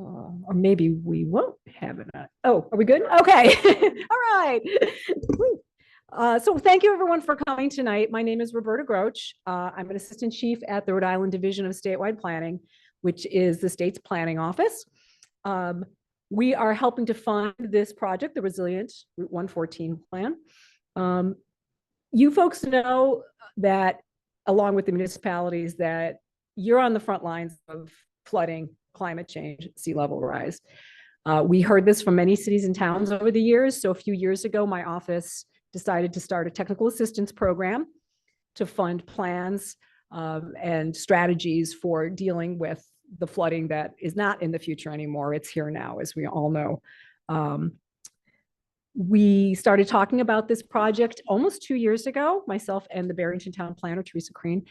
Or maybe we won't have it. Oh, are we good? Okay. All right. So thank you everyone for coming tonight. My name is Roberta Groach. I'm an assistant chief at the Rhode Island Division of Statewide Planning, which is the state's planning office. We are helping to fund this project, the Resilient Route 114 plan. You folks know that, along with the municipalities, that you're on the front lines of flooding, climate change, sea level rise. We heard this from many cities and towns over the years. So a few years ago, my office decided to start a technical assistance program to fund plans and strategies for dealing with the flooding that is not in the future anymore. It's here now, as we all know. We started talking about this project almost 2 years ago, myself and the Barrington town planner, Teresa Crean,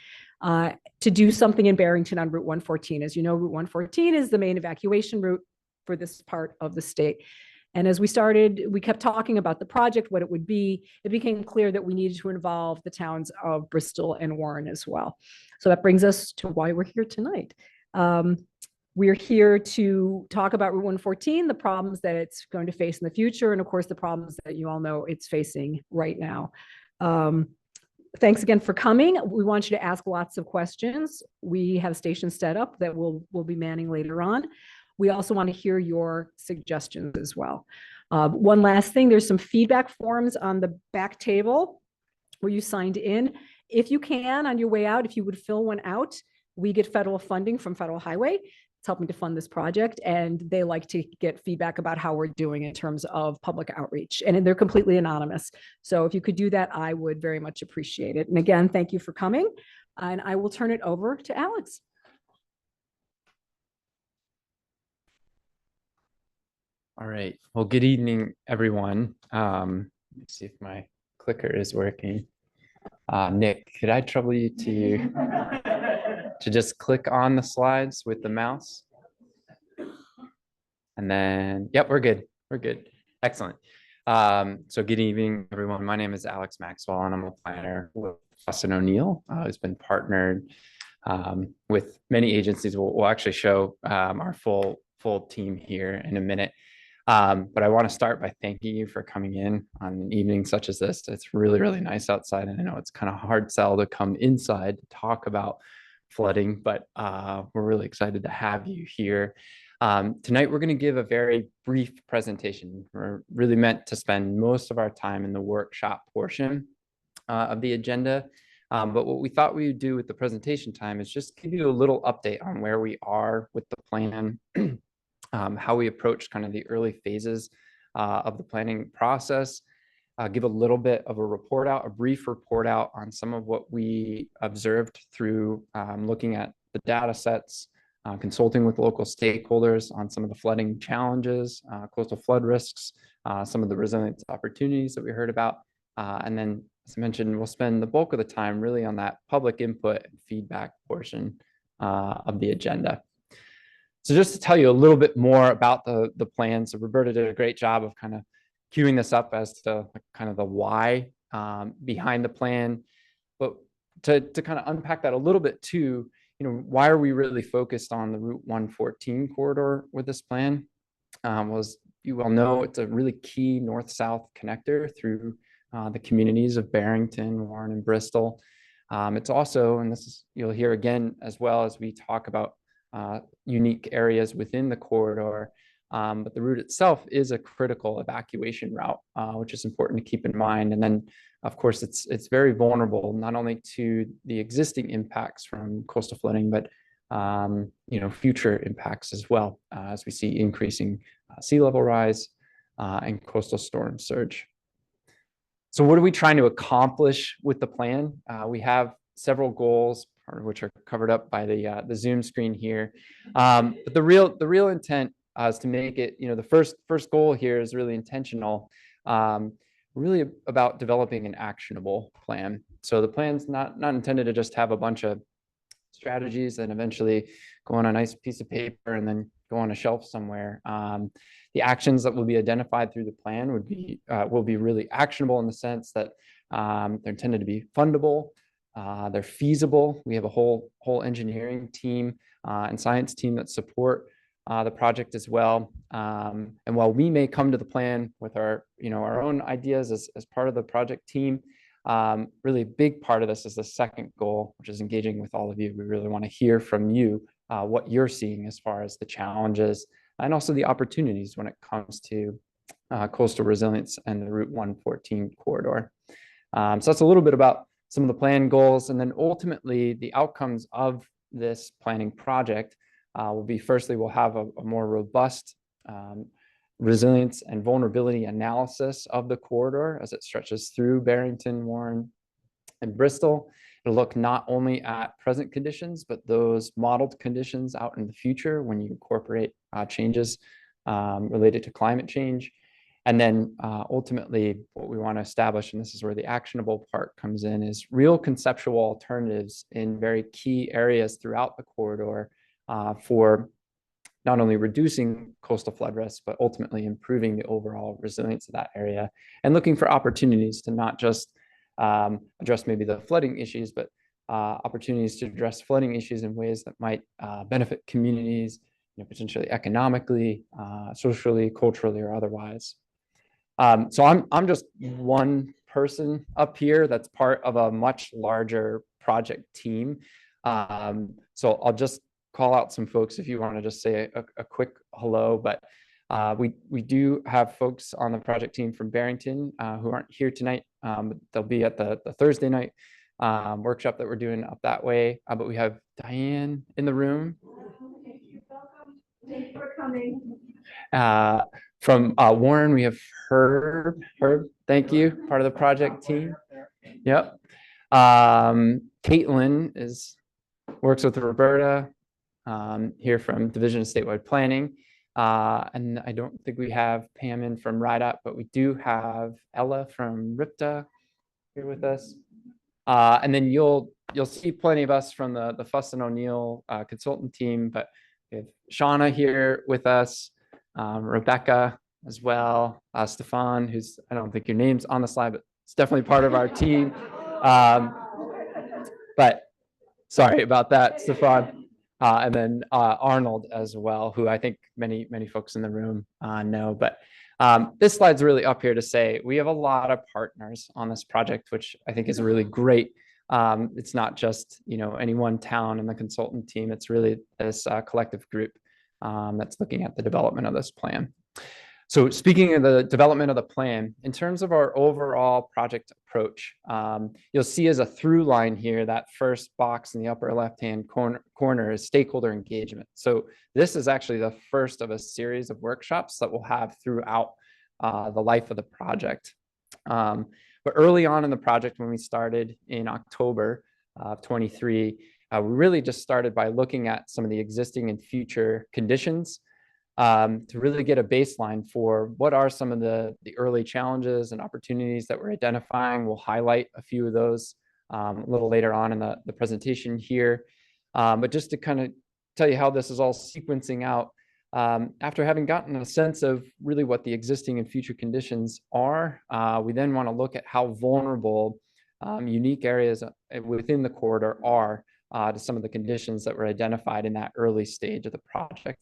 to do something in Barrington on Route 114. As you know, Route 114 is the main evacuation route for this part of the state. And as we kept talking about the project, what it would be, it became clear that we needed to involve the towns of Bristol and Warren as well. So that brings us to why we're here tonight. We're here to talk about Route 114, the problems that it's going to face in the future, and of course, the problems that you all know it's facing right now. Thanks again for coming. We want you to ask lots of questions. We have stations set up that we'll be manning later on. We also want to hear your suggestions as well. One last thing, there's some feedback forms on the back table where you signed in. If you can, on your way out, if you would fill one out, we get federal funding from Federal Highway. It's helping to fund this project, and they like to get feedback about how we're doing in terms of public outreach, and they're completely anonymous. So if you could do that, I would very much appreciate it. And again, thank you for coming, and I will turn it over to Alex. All right. Well, good evening, everyone. Let me see if my clicker is working. Nick, could I trouble you to just click on the slides with the mouse? And then, yep, we're good. We're good. Excellent. So good evening, everyone. My name is Alex Maxwell, and I'm a planner with Austin O'Neill, who's been partnered with many agencies. We'll actually show our full team here in a minute. But I want to start by thanking you for coming in on an evening such as this. It's really, really nice outside. And I know it's kind of a hard sell to come inside to talk about flooding, but we're really excited to have you here. Tonight, we're going to give a very brief presentation. We're really meant to spend most of our time in the workshop portion of the agenda. But what we thought we would do with the presentation time is just give you a little update on where we are with the plan, how we approach kind of the early phases of the planning process, give a little bit of a brief report out on some of what we observed through looking at the data sets, consulting with local stakeholders on some of the flooding challenges, coastal flood risks, some of the resilience opportunities that we heard about. And then, as I mentioned, we'll spend the bulk of the time really on that public input and feedback portion of the agenda. So just to tell you a little bit more about the plan. So Roberta did a great job of kind of queuing this up as to kind of the why behind the plan. But to kind of unpack that a little bit too, why are we really focused on the Route 114 corridor with this plan? Was you well know, it's a really key north-south connector through the communities of Barrington, Warren, and Bristol. It's also, and this is, you'll hear again as well as we talk about unique areas within the corridor, but the route itself is a critical evacuation route, which is important to keep in mind. And then, of course, it's very vulnerable not only to the existing impacts from coastal flooding, but future impacts as well, as we see increasing sea level rise and coastal storm surge. So what are we trying to accomplish with the plan? We have several goals, part of which are covered up by the Zoom screen here. But the real intent is to make it, the first goal here is really intentional, really about developing an actionable plan. So the plan's not intended to just have a bunch of strategies and eventually go on a nice piece of paper and then go on a shelf somewhere. The actions that will be identified through the plan will be really actionable in the sense that they're intended to be fundable, they're feasible. We have a whole engineering team and science team that support the project as well. And while we may come to the plan with our, our own ideas as part of the project team, really a big part of this is the second goal, which is engaging with all of you. We really want to hear from you what you're seeing as far as the challenges and also the opportunities when it comes to coastal resilience and the Route 114 corridor. So that's a little bit about some of the plan goals, and then ultimately the outcomes of this planning project will be, firstly, we'll have a more robust resilience and vulnerability analysis of the corridor as it stretches through Barrington, Warren, and Bristol. It'll look not only at present conditions, but those modeled conditions out in the future when you incorporate changes related to climate change. And then ultimately, what we want to establish, and this is where the actionable part comes in, is real conceptual alternatives in very key areas throughout the corridor for not only reducing coastal flood risk, but ultimately improving the overall resilience of that area, and looking for opportunities to not just address maybe the flooding issues, but opportunities to address flooding issues in ways that might benefit communities, potentially economically, socially, culturally, or otherwise. So I'm just one person up here that's part of a much larger project team. So I'll just call out some folks if you want to just say a quick hello, but we do have folks on the project team from Barrington who aren't here tonight. They'll be at the Thursday night workshop that we're doing up that way. But we have Diane in the room. Thanks for coming. From Warren, we have Herb. Herb, thank you, part of the project team. Yep. Caitlin works with Roberta here from Division of Statewide Planning. And I don't think we have Pam in from RIDOT, but we do have Ella from RIPTA here with us. And then you'll see plenty of us from the Fuss and O'Neill consultant team, but we have Shauna here with us, Rebecca as well, Stefan, who's, I don't think your name's on the slide, but it's definitely part of our team. But sorry about that, Stefan. And then Arnold as well, who I think many folks in the room know. But this slide's really up here to say we have a lot of partners on this project, which I think is really great. It's not just any one town and the consultant team. It's really this collective group that's looking at the development of this plan. So speaking of the development of the plan, in terms of our overall project approach, you'll see as a through line here, that first box in the upper left-hand corner is stakeholder engagement. So this is actually the first of a series of workshops that we'll have throughout the life of the project. But early on in the project, when we started in October of 23, we really just started by looking at some of the existing and future conditions to really get a baseline for what are some of the early challenges and opportunities that we're identifying. We'll highlight a few of those a little later on in the presentation here. But just to kind of tell you how this is all sequencing out, after having gotten a sense of really what the existing and future conditions are, we then want to look at how vulnerable unique areas within the corridor are to some of the conditions that were identified in that early stage of the project.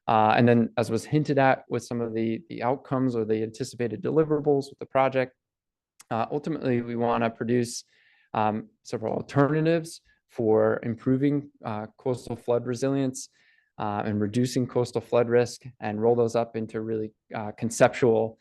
And then, as was hinted at with some of the outcomes or the anticipated deliverables with the project, ultimately we want to produce several alternatives for improving coastal flood resilience and reducing coastal flood risk, and roll those up into really conceptual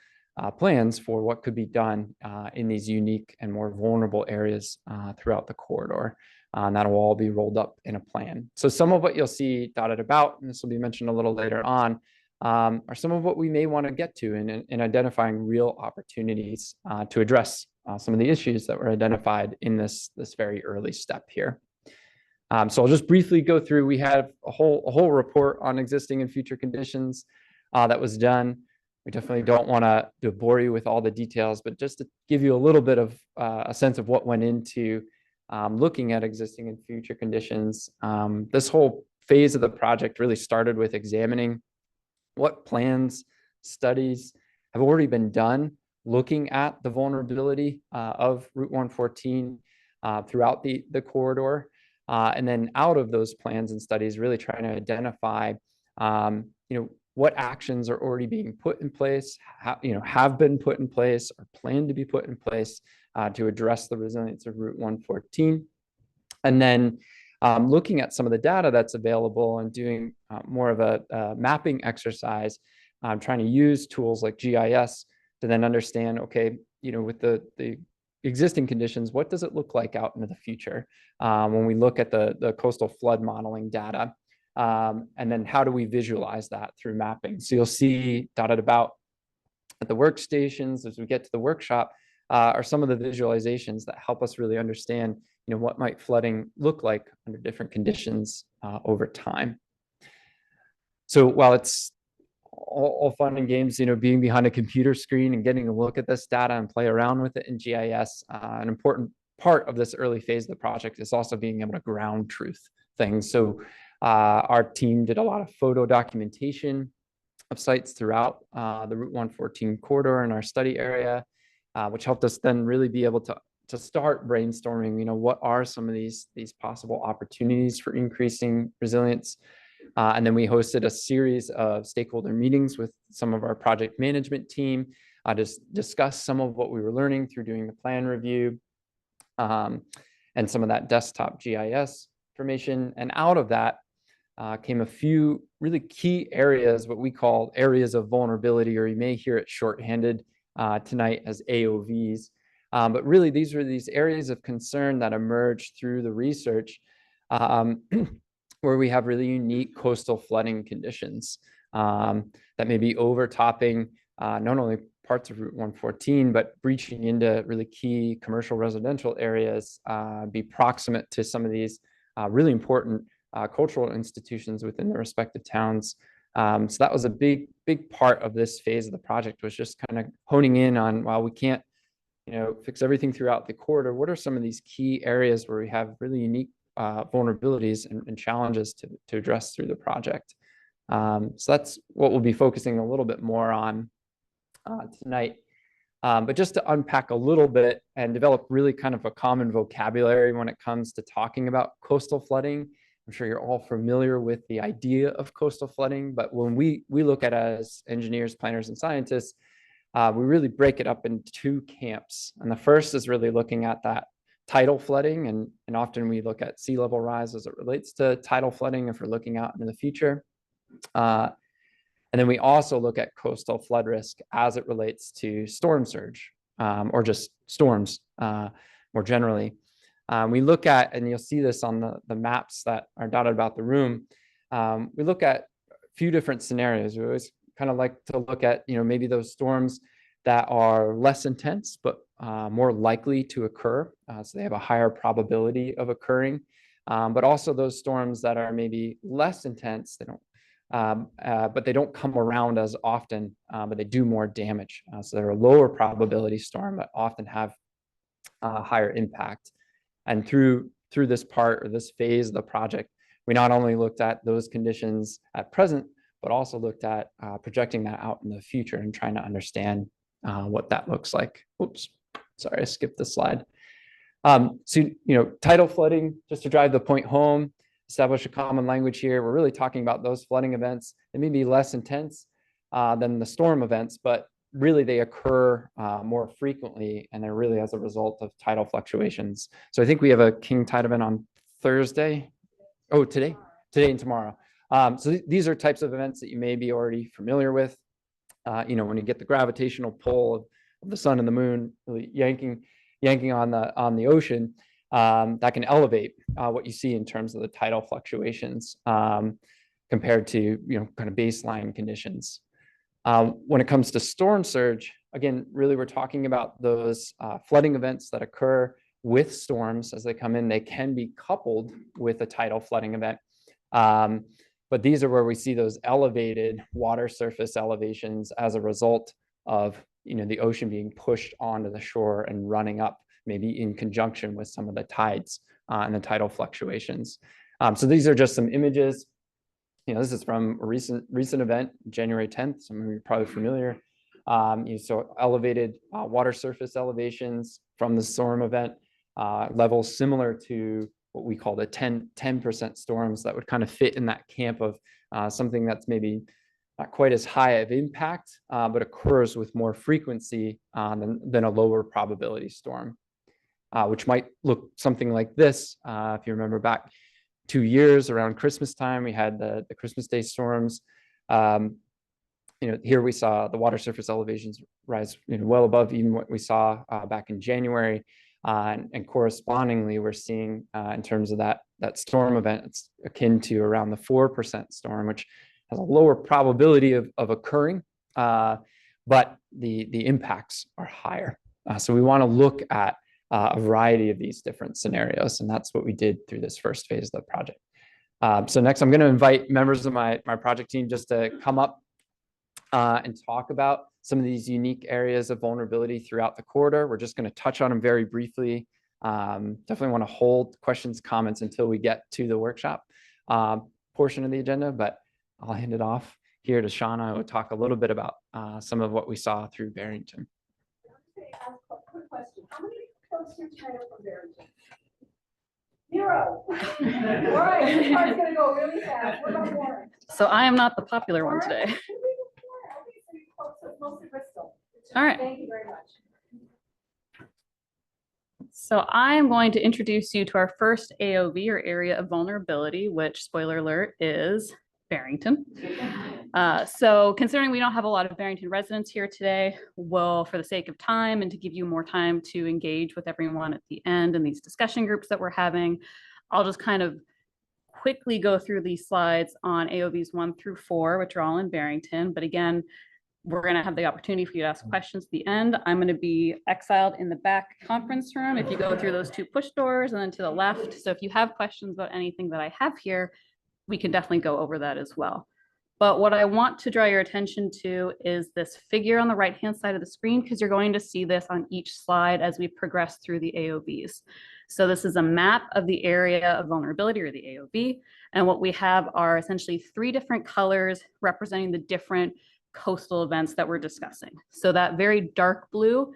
plans for what could be done in these unique and more vulnerable areas throughout the corridor. And that'll all be rolled up in a plan. So some of what you'll see dotted about, and this will be mentioned a little later on, are some of what we may want to get to in identifying real opportunities to address some of the issues that were identified in this very early step here. So I'll just briefly go through. We have a whole report on existing and future conditions that was done. We definitely don't want to bore you with all the details, but just to give you a little bit of a sense of what went into looking at existing and future conditions. This whole phase of the project really started with examining what plans, studies have already been done looking at the vulnerability of Route 114 throughout the corridor. And then out of those plans and studies, really trying to identify what actions are already being put in place, have been put in place or plan to be put in place to address the resilience of Route 114. And then looking at some of the data that's available and doing more of a mapping exercise, trying to use tools like GIS to then understand, okay, with the existing conditions, what does it look like out into the future when we look at the coastal flood modeling data? And then how do we visualize that through mapping? So you'll see dotted about at the workstations as we get to the workshop are some of the visualizations that help us really understand, what might flooding look like under different conditions over time. So while it's all fun and games, being behind a computer screen and getting to look at this data and play around with it in GIS, an important part of this early phase of the project is also being able to ground truth things. So our team did a lot of photo documentation of sites throughout the Route 114 corridor in our study area, which helped us then really be able to start brainstorming, what are some of these possible opportunities for increasing resilience. And then we hosted a series of stakeholder meetings with some of our project management team to discuss some of what we were learning through doing the plan review and some of that desktop GIS information. And out of that came a few really key areas, what we call areas of vulnerability, or you may hear it shorthanded tonight as AOVs. But really, these were these areas of concern that emerged through the research where we have really unique coastal flooding conditions that may be overtopping not only parts of Route 114, but breaching into really key commercial residential areas, be proximate to some of these really important cultural institutions within the respective towns. So that was a big part of this phase of the project, was just kind of honing in on, while we can't, fix everything throughout the corridor, what are some of these key areas where we have really unique vulnerabilities and challenges to address through the project. So that's what we'll be focusing a little bit more on tonight. But just to unpack a little bit and develop really kind of a common vocabulary when it comes to talking about coastal flooding. I'm sure you're all familiar with the idea of coastal flooding, but when we look at it as engineers, planners, and scientists, we really break it up into two camps. And the first is really looking at that tidal flooding, and often we look at sea level rise as it relates to tidal flooding if we're looking out into the future. And then we also look at coastal flood risk as it relates to storm surge or just storms more generally. We look at, and you'll see this on the maps that are dotted about the room, we look at a few different scenarios. We always kind of like to look at, maybe those storms that are less intense, but more likely to occur. So they have a higher probability of occurring, but also those storms that are maybe less intense, they don't, but they don't come around as often, but they do more damage. So they're a lower probability storm, but often have higher impact. And through this part or this phase of the project, we not only looked at those conditions at present, but also looked at projecting that out in the future and trying to understand what that looks like. Oops, sorry, I skipped the slide. So, tidal flooding, just to drive the point home, establish a common language here. We're really talking about those flooding events that may be less intense than the storm events, but really they occur more frequently, and they're really as a result of tidal fluctuations. So I think we have a king tide event on Thursday. Oh, today and tomorrow. So these are types of events that you may be already familiar with. When you get the gravitational pull of the sun and the moon really yanking on the ocean, that can elevate what you see in terms of the tidal fluctuations compared to kind of baseline conditions. When it comes to storm surge, again, really we're talking about those flooding events that occur with storms as they come in. They can be coupled with a tidal flooding event. But these are where we see those elevated water surface elevations as a result of the ocean being pushed onto the shore and running up, maybe in conjunction with some of the tides and the tidal fluctuations. So these are just some images. This is from a recent event, January 10th. Some of you are probably familiar. You saw elevated water surface elevations from the storm event, levels similar to what we call the 10% storms that would kind of fit in that camp of something that's maybe not quite as high of impact, but occurs with more frequency than a lower probability storm, which might look something like this. If you remember back 2 years around Christmas time, we had the Christmas Day storms. Here we saw the water surface elevations rise well above even what we saw back in January. And correspondingly, we're seeing in terms of that storm event, it's akin to around the 4% storm, which has a lower probability of occurring, but the impacts are higher. So we want to look at a variety of these different scenarios, and that's what we did through this first phase of the project. So next, I'm going to invite members of my project team just to come up and talk about some of these unique areas of vulnerability throughout the corridor. We're just going to touch on them very briefly. Definitely want to hold questions, comments until we get to the workshop portion of the agenda, but I'll hand it off here to Shauna, who will talk a little bit about some of what we saw through Barrington. Quick question. How many folks here tonight are from Barrington? 0. All right, this part's going to go really fast. What about Warren? So I am not the popular one today. Okay, so you folks are mostly Bristol. All right. Thank you very much. So I'm going to introduce you to our first AOV, or area of vulnerability, which, spoiler alert, is Barrington. So considering we don't have a lot of Barrington residents here today, well, for the sake of time and to give you more time to engage with everyone at the end in these discussion groups that we're having, I'll just kind of quickly go through these slides on AOVs 1 through 4, which are all in Barrington. But again, we're going to have the opportunity for you to ask questions at the end. I'm going to be exiled in the back conference room if you go through those 2 push doors, and then to the left. So if you have questions about anything that I have here, we can definitely go over that as well. But what I want to draw your attention to is this figure on the right-hand side of the screen, because you're going to see this on each slide as we progress through the AOVs. So this is a map of the area of vulnerability, or the AOV. And what we have are essentially 3 different colors representing the different coastal events that we're discussing. So that very dark blue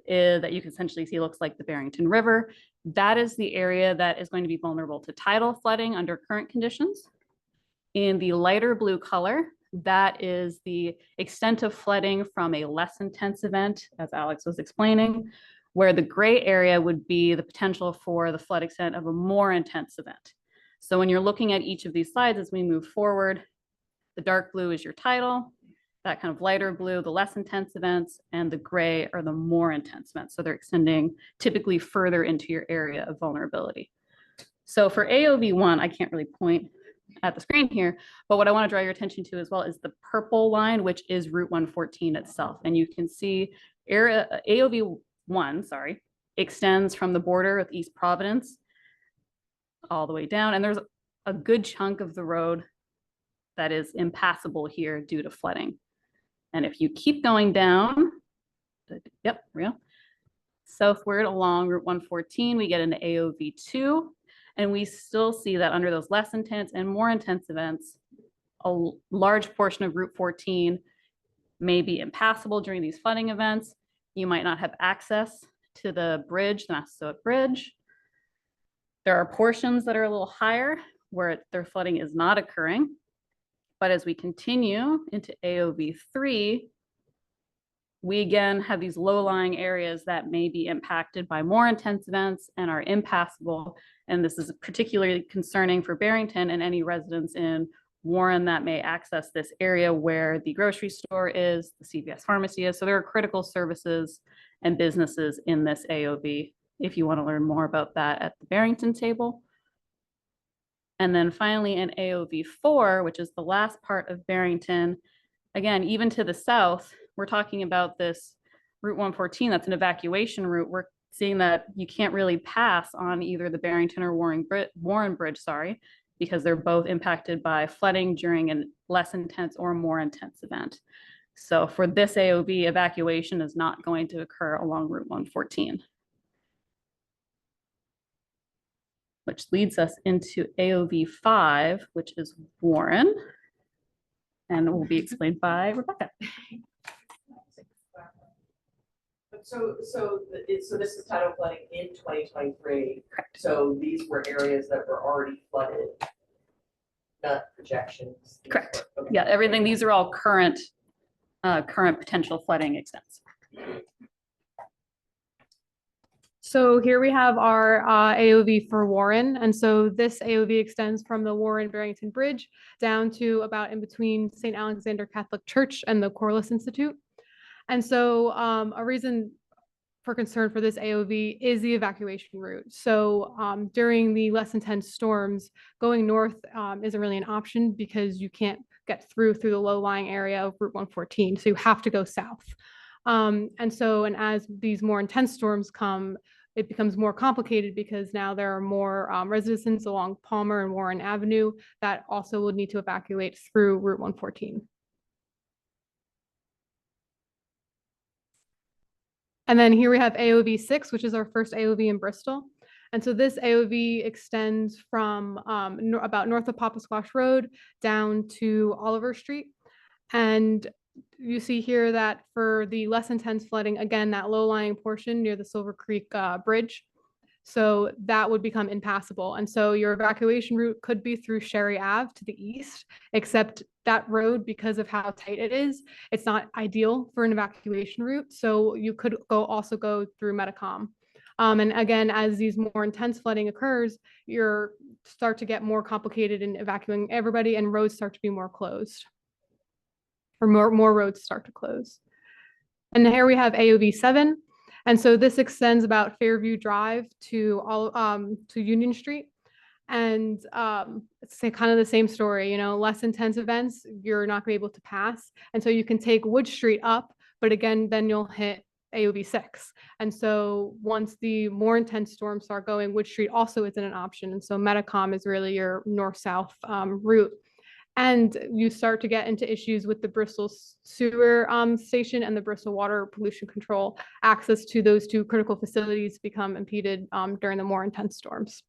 that you can essentially see looks like the Barrington River. That is the area that is going to be vulnerable to tidal flooding under current conditions. In the lighter blue color, that is the extent of flooding from a less intense event, as Alex was explaining, where the gray area would be the potential for the flood extent of a more intense event. So when you're looking at each of these slides as we move forward, the dark blue is your tidal, that kind of lighter blue, the less intense events, and the gray are the more intense events. So they're extending typically further into your area of vulnerability. So for AOV1, I can't really point at the screen here, but what I want to draw your attention to as well is the purple line, which is Route 114 itself. And you can see AOV1, extends from the border with East Providence all the way down. And there's a good chunk of the road that is impassable here due to flooding. And if you keep going down, southward along Route 114, we get into AOV2, and we still see that under those less intense and more intense events, a large portion of Route 14 may be impassable during these flooding events. You might not have access to the bridge, the Massasoit Bridge. There are portions that are a little higher where their flooding is not occurring. But as we continue into AOV3, we again have these low-lying areas that may be impacted by more intense events and are impassable. And this is particularly concerning for Barrington and any residents in Warren that may access this area where the grocery store is, the CVS pharmacy is. So there are critical services and businesses in this AOV if you want to learn more about that at the Barrington table. And then finally in AOV4, which is the last part of Barrington, again, even to the south, we're talking about this Route 114, that's an evacuation route. We're seeing that you can't really pass on either the Barrington or Warren Bridge, because they're both impacted by flooding during a less intense or more intense event. So for this AOV, evacuation is not going to occur along Route 114. Which leads us into AOV5, which is Warren, and will be explained by Rebecca. So this is tidal flooding in 2023. Correct. So these were areas that were already flooded, not projections. Correct. Okay. Yeah, everything, these are all current potential flooding extents. So here we have our AOV for Warren. And so this AOV extends from the Warren Barrington Bridge down to about in between St. Alexander Catholic Church and the Corliss Institute. And so a reason for concern for this AOV is the evacuation route. So during the less intense storms, going north isn't really an option because you can't get through the low-lying area of Route 114. So you have to go south. And as these more intense storms come, it becomes more complicated because now there are more residents along Palmer and Warren Avenue that also will need to evacuate through Route 114. And then here we have AOV 6, which is our first AOV in Bristol. And so this AOV extends from about north of Papasquash Road down to Oliver Street. And you see here that for the less intense flooding, again, that low-lying portion near the Silver Creek Bridge. So that would become impassable. And so your evacuation route could be through Sherry Ave to the east, except that road, because of how tight it is, it's not ideal for an evacuation route. So you could also go through Metacom. And again, as these more intense flooding occurs, you start to get more complicated in evacuating everybody and roads start to be more closed. Or more roads start to close. And here we have AOV 7. And so this extends about Fairview Drive to Union Street. And it's kind of the same story, less intense events, you're not gonna be able to pass. And so you can take Wood Street up, but again, then you'll hit AOV 6. And so once the more intense storms start going, Wood Street also isn't an option. And so Metacom is really your north-south route. And you start to get into issues with the Bristol sewer station and the Bristol water pollution control. Access to those two critical facilities become impeded during the more intense storms.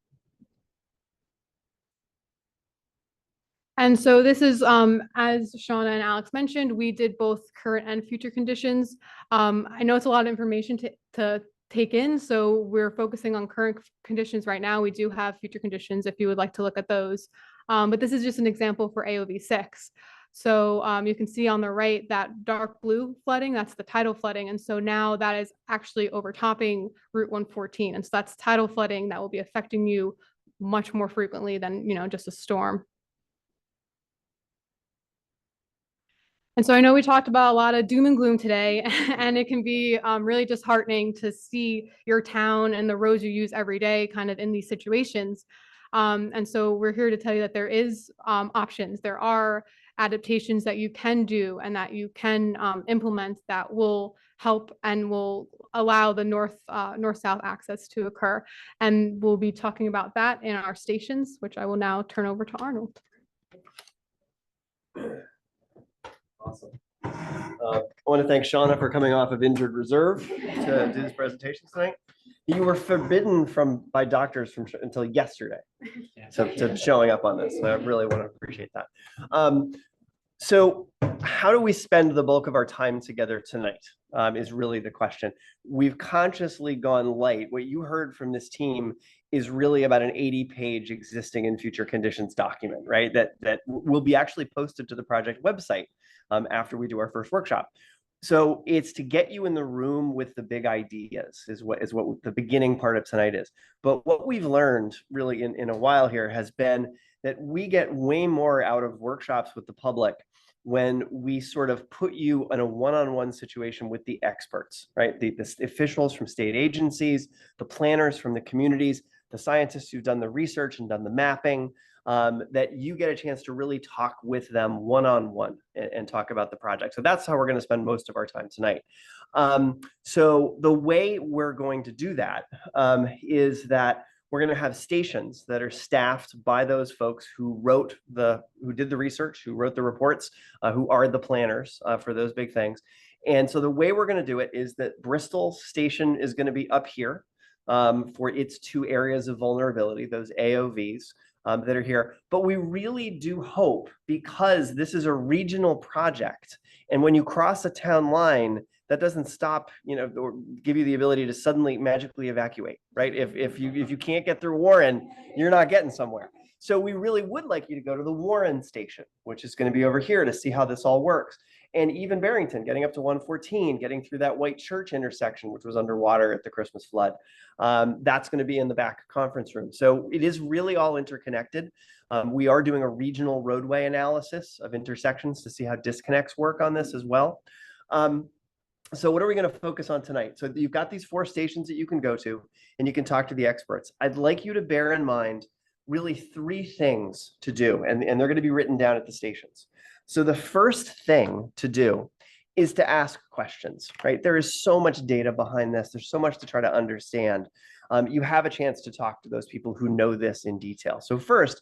And so this is, as Shauna and Alex mentioned, we did both current and future conditions. I know it's a lot of information to take in, so we're focusing on current conditions right now. We do have future conditions if you would like to look at those. But this is just an example for AOV 6. So you can see on the right that dark blue flooding, that's the tidal flooding. And so now that is actually overtopping Route 114. And so that's tidal flooding that will be affecting you much more frequently than, just a storm. And so I know we talked about a lot of doom and gloom today, and it can be really disheartening to see your town and the roads you use every day kind of in these situations. And so we're here to tell you that there is options. There are adaptations that you can do and that you can implement that will help and will allow the north-south access to occur. And we'll be talking about that in our stations, which I will now turn over to Arnold. Awesome. I want to thank Shauna for coming off of injured reserve to do this presentation tonight. You were forbidden by doctors until yesterday to showing up on this. So I really want to appreciate that. So how do we spend the bulk of our time together tonight is really the question. We've consciously gone light. What you heard from this team is really about an 80-page existing and future conditions document, right? That will be actually posted to the project website after we do our first workshop. So it's to get you in the room with the big ideas is what the beginning part of tonight is. But what we've learned really in a while here has been that we get way more out of workshops with the public when we sort of put you in a one-on-one situation with the experts, right? The officials from state agencies, the planners from the communities, the scientists who've done the research and done the mapping, that you get a chance to really talk with them one-on-one and talk about the project. So that's how we're going to spend most of our time tonight. So the way we're going to do that is that we're going to have stations that are staffed by those folks who did the research, who wrote the reports, who are the planners for those big things. And so the way we're going to do it is that Bristol station is going to be up here for its two areas of vulnerability, those AOVs. That are here, but we really do hope, because this is a regional project, and when you cross a town line, that doesn't stop, or give you the ability to suddenly magically evacuate, right? If you can't get through Warren, you're not getting somewhere. So we really would like you to go to the Warren station, which is going to be over here to see how this all works. And even Barrington, getting up to 114, getting through that White Church intersection, which was underwater at the Christmas flood. That's going to be in the back conference room. So it is really all interconnected. We are doing a regional roadway analysis of intersections to see how disconnects work on this as well. So what are we going to focus on tonight? So you've got these 4 stations that you can go to and you can talk to the experts. I'd like you to bear in mind really 3 things to do, and they're going to be written down at the stations. So the first thing to do is to ask questions, right? There is so much data behind this. There's so much to try to understand. You have a chance to talk to those people who know this in detail. So first,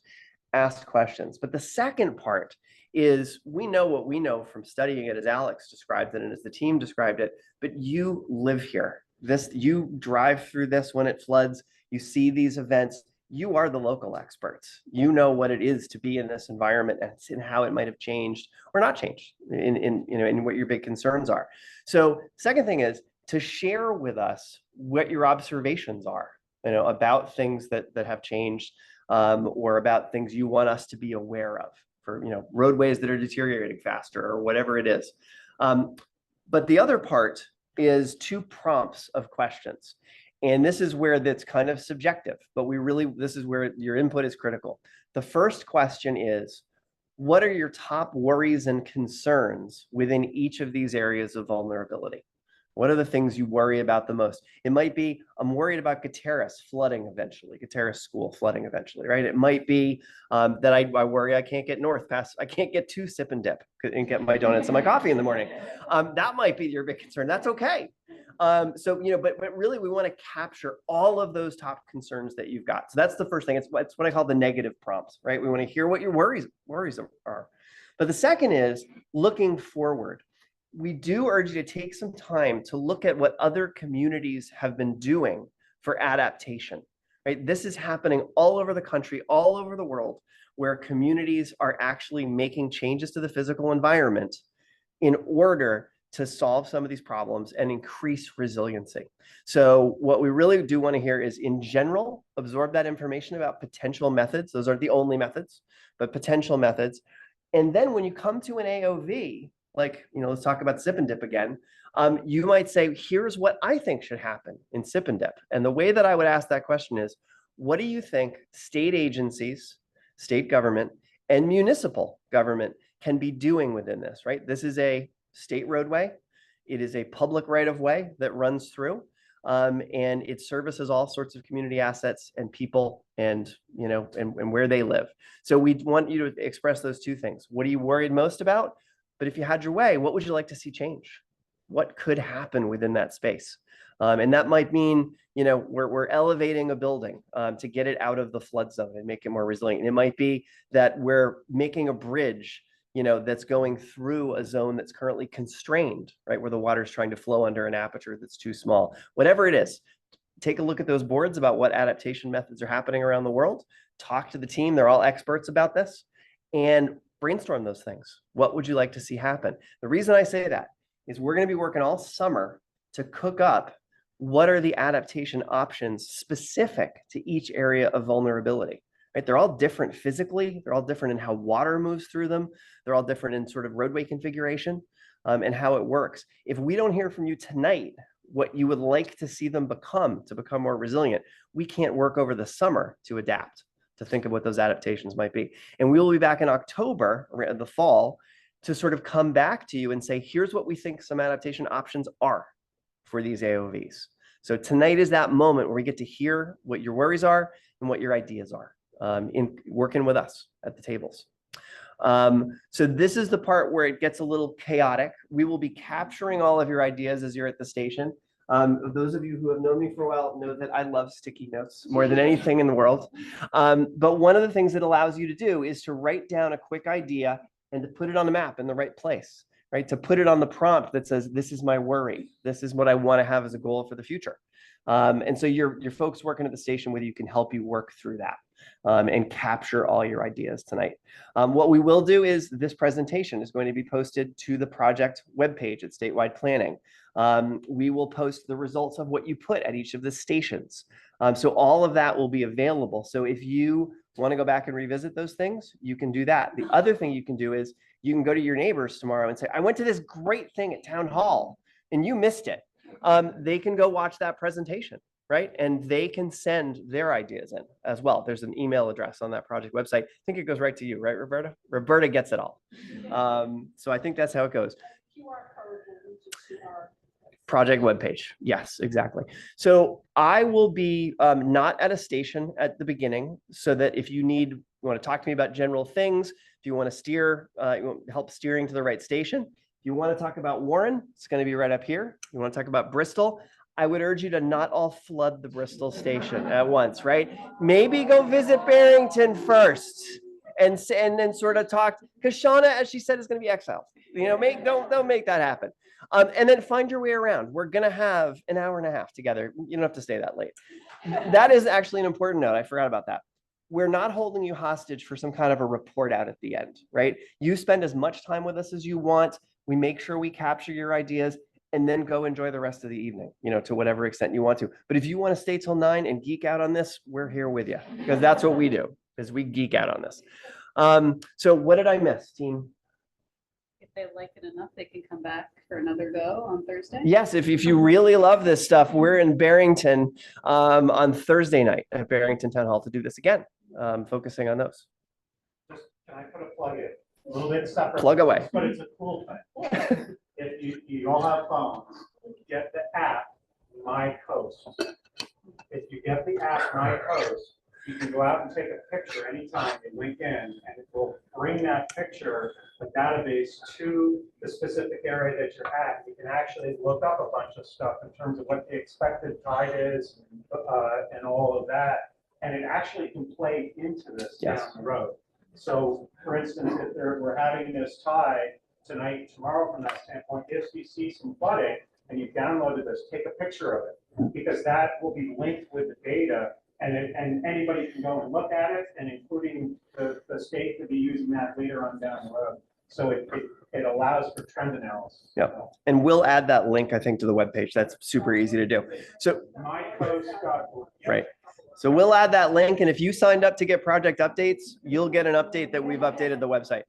ask questions. But the second part is we know what we know from studying it as Alex described it and as the team described it, but you live here. You drive through this when it floods, you see these events, you are the local experts. You know what it is to be in this environment and how it might have changed or not changed in what your big concerns are. So second thing is to share with us what your observations are, about things that have changed, or about things you want us to be aware of for, roadways that are deteriorating faster or whatever it is. But the other part is 2 prompts of questions. And this is where that's kind of subjective, but this is where your input is critical. The first question is, what are your top worries and concerns within each of these areas of vulnerability? What are the things you worry about the most? It might be, I'm worried about Gutierrez flooding eventually, Gutierrez School flooding eventually, right? It might be that I worry I can't get I can't get to Sip and Dip and get my donuts and my coffee in the morning. That might be your big concern. That's okay. But really we want to capture all of those top concerns that you've got. So that's the first thing. It's what I call the negative prompts, right? We want to hear what your worries are. But the second is looking forward. We do urge you to take some time to look at what other communities have been doing for adaptation, right? This is happening all over the country, all over the world, where communities are actually making changes to the physical environment in order to solve some of these problems and increase resiliency. So what we really do want to hear is, in general, absorb that information about potential methods. Those aren't the only methods, but potential methods. And then when you come to an AOV, like, let's talk about Sip and Dip again. You might say, here's what I think should happen in Sip and Dip. And the way that I would ask that question is, what do you think state agencies, state government, and municipal government can be doing within this, right? This is a state roadway. It is a public right-of-way that runs through, and it services all sorts of community assets and people and where they live. So we want you to express those 2 things. What are you worried most about? But if you had your way, what would you like to see change? What could happen within that space? And that might mean, we're elevating a building to get it out of the flood zone and make it more resilient. And it might be that we're making a bridge, that's going through a zone that's currently constrained, right? Where the water is trying to flow under an aperture that's too small. Whatever it is, take a look at those boards about what adaptation methods are happening around the world. Talk to the team. They're all experts about this. And brainstorm those things. What would you like to see happen? The reason I say that is we're going to be working all summer to cook up what are the adaptation options specific to each area of vulnerability, right? They're all different physically. They're all different in how water moves through them. They're all different in sort of roadway configuration and how it works. If we don't hear from you tonight what you would like to see them become to become more resilient, we can't work over the summer to adapt, to think of what those adaptations might be. And we will be back in October, or the fall, to sort of come back to you and say, here's what we think some adaptation options are for these AOVs. So tonight is that moment where we get to hear what your worries are and what your ideas are in working with us at the tables. So this is the part where it gets a little chaotic. We will be capturing all of your ideas as you're at the station. Those of you who have known me for a while know that I love sticky notes more than anything in the world. But one of the things it allows you to do is to write down a quick idea and to put it on the map in the right place, right? To put it on the prompt that says, this is my worry. This is what I want to have as a goal for the future. And so your folks working at the station with you can help you work through that and capture all your ideas tonight. What we will do is this presentation is going to be posted to the project webpage at Statewide Planning. We will post the results of what you put at each of the stations. So all of that will be available. So if you want to go back and revisit those things, you can do that. The other thing you can do is you can go to your neighbors tomorrow and say, I went to this great thing at town hall and you missed it. They can go watch that presentation, right? And they can send their ideas in as well. There's an email address on that project website. I think it goes right to you, right, Roberta? Roberta gets it all. So I think that's how it goes. QR code will lead you to our Project webpage. Yes, exactly. So I will be not at a station at the beginning, so that if you want to talk to me about general things, if you want to steer, you want help steering to the right station, if you want to talk about Warren, it's going to be right up here. You want to talk about Bristol, I would urge you to not all flood the Bristol station at once, right? Maybe go visit Barrington first and then sort of talk, because Shauna, as she said, is going to be exiled. You know, don't make that happen. And then find your way around. We're going to have an hour and a half together. You don't have to stay that late. That is actually an important note. I forgot about that. We're not holding you hostage for some kind of a report out at the end, right? You spend as much time with us as you want. We make sure we capture your ideas and then go enjoy the rest of the evening, you know, to whatever extent you want to. But if you want to stay till 9 and geek out on this, we're here with you, because that's what we do, is we geek out on this. So what did I miss, team? If they like it enough, they can come back for another go on Thursday. Yes, if you really love this stuff, we're in Barrington on Thursday night at Barrington Town Hall to do this again, focusing on those. Just, can I put a plug in? A little bit separate. Plug away. But it's a cool thing. If you all have phones, get the app, My Coast. If you get the app, My Coast, you can go out and take a picture anytime and link in, and it will bring that picture, the database, to the specific area that you're at. You can actually look up a bunch of stuff in terms of what the expected tide is and all of that. And it actually can play into this down the road. So, for instance, if we're having this tide tonight, tomorrow, from that standpoint, if you see some flooding and you've downloaded this, take a picture of it, because that will be linked with the data, and anybody can go and look at it, and including the state to be using that later on down the road. So it allows for trend analysis. Yep. And we'll add that link, I think, to the webpage. That's super easy to do. So mycoast.org. right. So we'll add that link. And if you signed up to get project updates, you'll get an update that we've updated the website.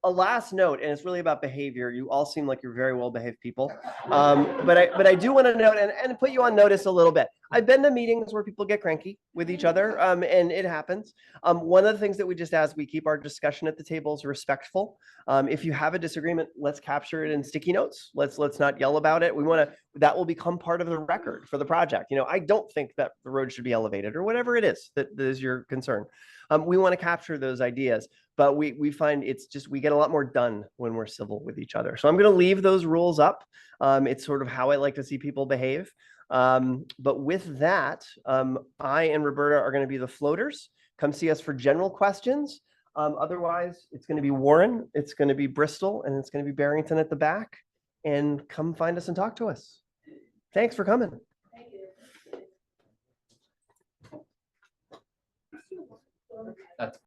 A last note, and it's really about behavior. You all seem like you're very well-behaved people. But I do want to note and put you on notice a little bit. I've been to meetings where people get cranky with each other, and it happens. One of the things that we just ask, we keep our discussion at the tables respectful. If you have a disagreement, let's capture it in sticky notes. Let's not yell about it. That will become part of the record for the project. You know, I don't think that the road should be elevated, or whatever it is that is your concern. We want to capture those ideas, but we find we get a lot more done when we're civil with each other. So I'm going to leave those rules up. It's sort of how I like to see people behave. But with that, I and Roberta are going to be the floaters. Come see us for general questions. Otherwise, it's going to be Warren, it's going to be Bristol, and it's going to be Barrington at the back. And come find us and talk to us. Thanks for coming. That's